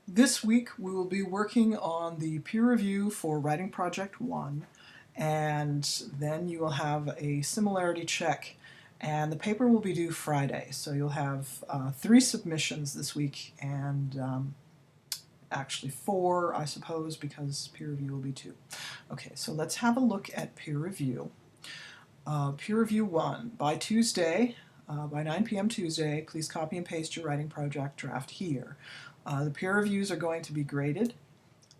This week we will be working on the peer review for Writing Project 1, and then you will have a similarity check, and the paper will be due Friday. So you'll have 3 submissions this week, and actually 4, I suppose, because peer review will be 2. Okay, so let's have a look at peer review. Peer review 1, by Tuesday, by 9 p.m. Tuesday, please copy and paste your Writing Project draft here. The peer reviews are going to be graded.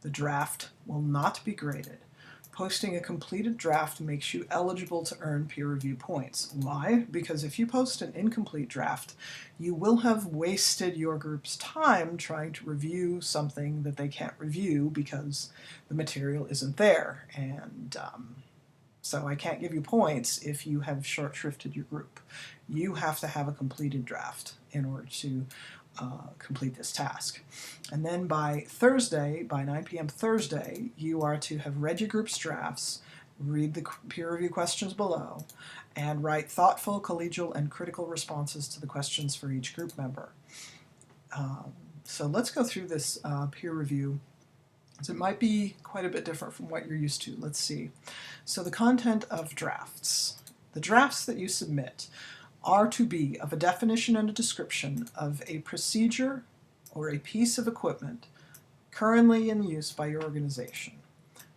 The draft will not be graded. Posting a completed draft makes you eligible to earn peer review points. Why? Because if you post an incomplete draft, you will have wasted your group's time trying to review something that they can't review because the material isn't there. And so I can't give you points if you have short-shrifted your group. You have to have a completed draft in order to complete this task. And then by Thursday, by 9 p.m. Thursday, you are to have read your group's drafts, read the peer review questions below, and write thoughtful, collegial, and critical responses to the questions for each group member. So let's go through this peer review. So it might be quite a bit different from what you're used to. Let's see. So the content of drafts. The drafts that you submit are to be of a definition and a description of a procedure or a piece of equipment currently in use by your organization.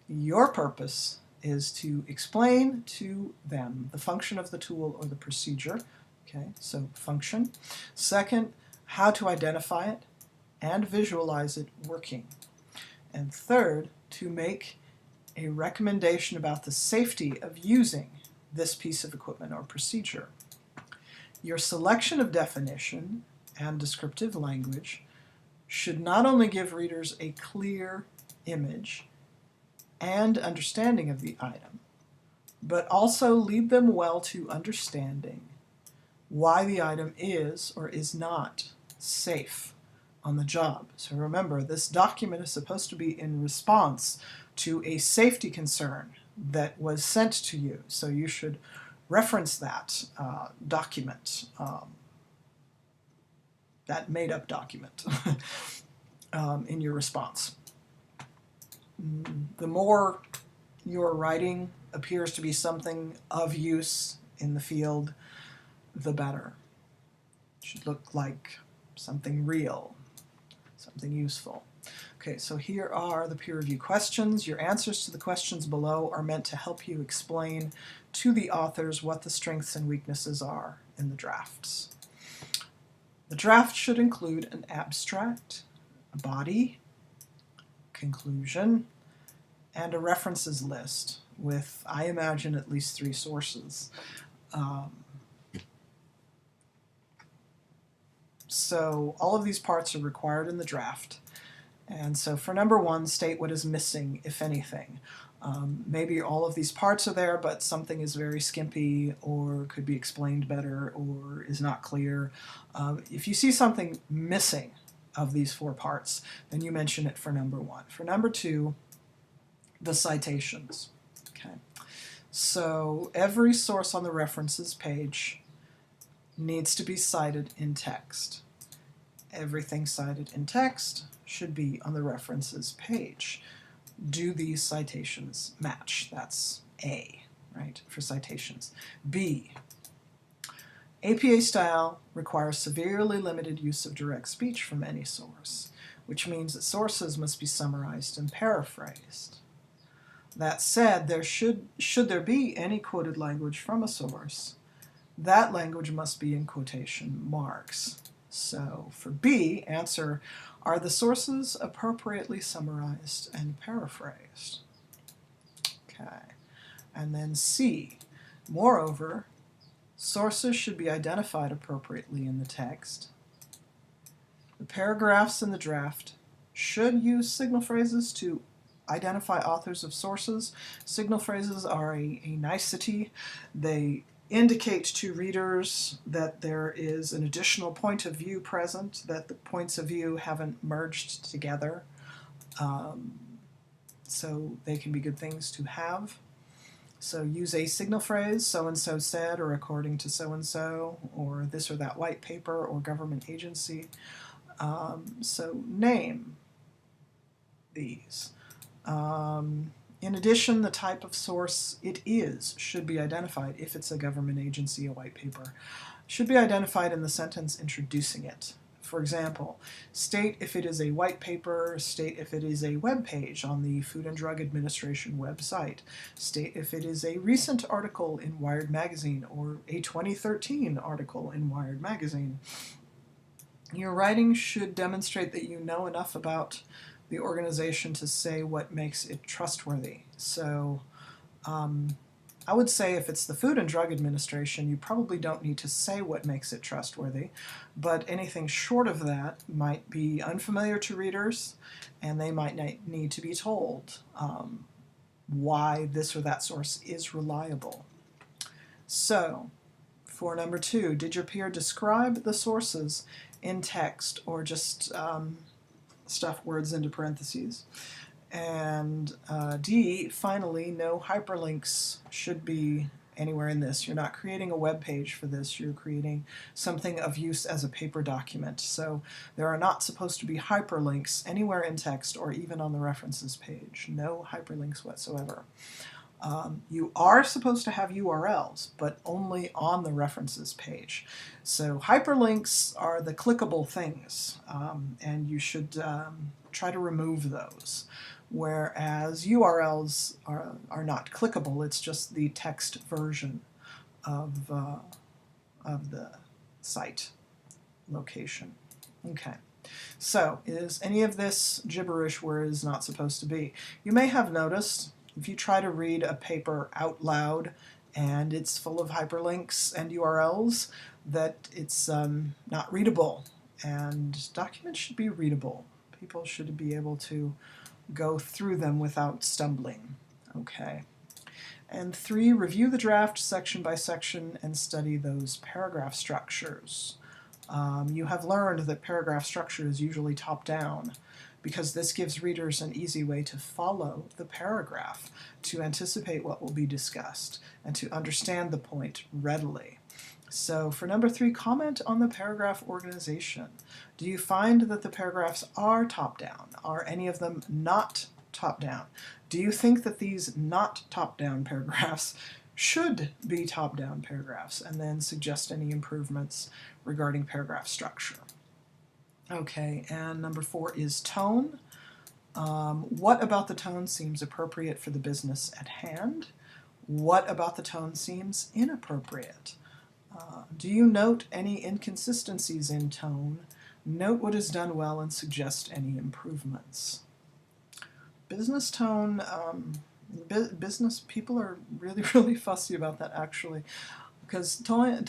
Your purpose is to explain to them the function of the tool or the procedure. Okay, so function. Second, how to identify it and visualize it working. And third, to make a recommendation about the safety of using this piece of equipment or procedure. Your selection of definition and descriptive language should not only give readers a clear image and understanding of the item, but also lead them well to understanding why the item is or is not safe on the job. So remember, this document is supposed to be in response to a safety concern that was sent to you. So you should reference that document, that made-up document, in your response. The more your writing appears to be something of use in the field, the better. It should look like something real, something useful. Okay, so here are the peer review questions. Your answers to the questions below are meant to help you explain to the authors what the strengths and weaknesses are in the drafts. The draft should include an abstract, a body, conclusion, and a references list with, I imagine, at least 3 sources. So all of these parts are required in the draft. And so for number 1, state what is missing, if anything. Maybe all of these parts are there, but something is very skimpy or could be explained better or is not clear. If you see something missing of these 4 parts, then you mention it for number 1. For number 2, the citations. Okay. So every source on the references page needs to be cited in text. Everything cited in text should be on the references page. Do these citations match? That's A, right, for citations. B, APA style requires severely limited use of direct speech from any source, which means that sources must be summarized and paraphrased. That said, should there be any quoted language from a source, that language must be in quotation marks. So for B, answer, are the sources appropriately summarized and paraphrased? Okay. And then C, moreover, sources should be identified appropriately in the text. The paragraphs in the draft should use signal phrases to identify authors of sources. Signal phrases are a nicety. They indicate to readers that there is an additional point of view present, that the points of view haven't merged together. So they can be good things to have. So use a signal phrase, so-and-so said, or according to so-and-so, or this or that white paper, or government agency. So name. these. In addition, the type of source it is should be identified if it's a government agency, a white paper. Should be identified in the sentence introducing it. For example, state if it is a white paper, state if it is a web page on the Food and Drug Administration website, state if it is a recent article in Wired Magazine or a 2013 article in Wired Magazine. Your writing should demonstrate that you know enough about the organization to say what makes it trustworthy. So I would say if it's the Food and Drug Administration, you probably don't need to say what makes it trustworthy, but anything short of that might be unfamiliar to readers, and they might need to be told why this or that source is reliable. So, for number 2, did your peer describe the sources in text or just stuff words into parentheses? And D, finally, no hyperlinks should be anywhere in this. You're not creating a web page for this, you're creating something of use as a paper document. So there are not supposed to be hyperlinks anywhere in text or even on the references page. No hyperlinks whatsoever. You are supposed to have URLs, but only on the references page. So hyperlinks are the clickable things, and you should try to remove those. Whereas URLs are not clickable, it's just the text version of the site location. Okay. So, is any of this gibberish where it is not supposed to be? You may have noticed if you try to read a paper out loud and it's full of hyperlinks and URLs, that it's not readable. And documents should be readable. People should be able to go through them without stumbling. Okay. And 3, review the draft section by section and study those paragraph structures. You have learned that paragraph structure is usually top-down, because this gives readers an easy way to follow the paragraph, to anticipate what will be discussed, and to understand the point readily. So for number 3, comment on the paragraph organization. Do you find that the paragraphs are top-down? Are any of them not top-down? Do you think that these not top-down paragraphs should be top-down paragraphs? And then suggest any improvements regarding paragraph structure. Okay, and number 4 is tone. What about the tone seems appropriate for the business at hand? What about the tone seems inappropriate? Do you note any inconsistencies in tone? Note what is done well and suggest any improvements. Business tone, business people are really fussy about that actually, because tone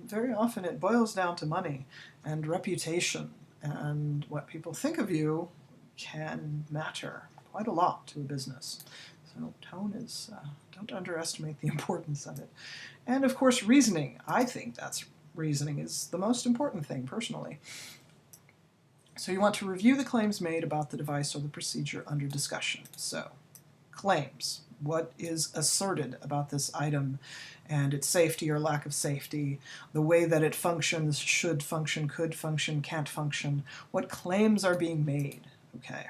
very often it boils down to money and reputation, and what people think of you can matter quite a lot to a business. So tone is, don't underestimate the importance of it. And of course reasoning. I think reasoning is the most important thing personally. So you want to review the claims made about the device or the procedure under discussion. So claims. What is asserted about this item and its safety or lack of safety, the way that it functions, should function, could function, can't function, what claims are being made, okay?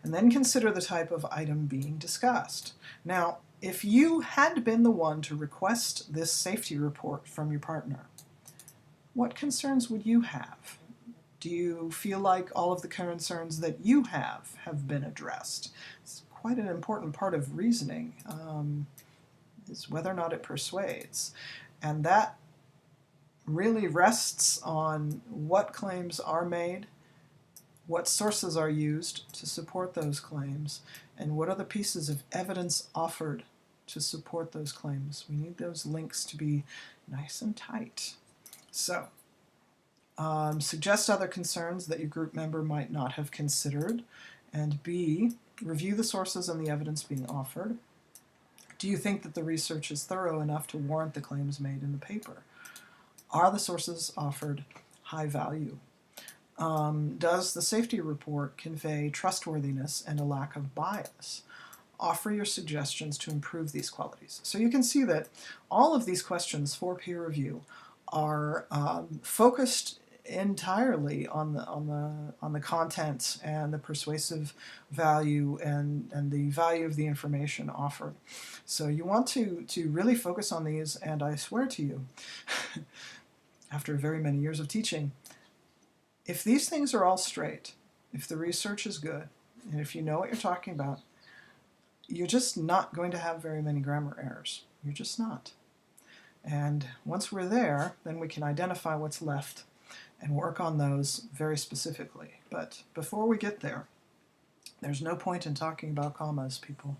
And then consider the type of item being discussed. Now, if you had been the one to request this safety report from your partner, what concerns would you have? Do you feel like all of the concerns that you have been addressed? It's quite an important part of reasoning, is whether or not it persuades. And that really rests on what claims are made, what sources are used to support those claims, and what are the pieces of evidence offered to support those claims. We need those links to be nice and tight. So, suggest other concerns that your group member might not have considered, and B, review the sources and the evidence being offered. Do you think that the research is thorough enough to warrant the claims made in the paper? Are the sources offered high value? Does the safety report convey trustworthiness and a lack of bias? Offer your suggestions to improve these qualities. So you can see that all of these questions for peer review are focused entirely on the content and the persuasive value and the value of the information offered. So you want to really focus on these, and I swear to you, after very many years of teaching, if these things are all straight, if the research is good, and if you know what you're talking about, you're just not going to have very many grammar errors. You're just not. And once we're there, then we can identify what's left and work on those very specifically. But before we get there, there's no point in talking about commas, people.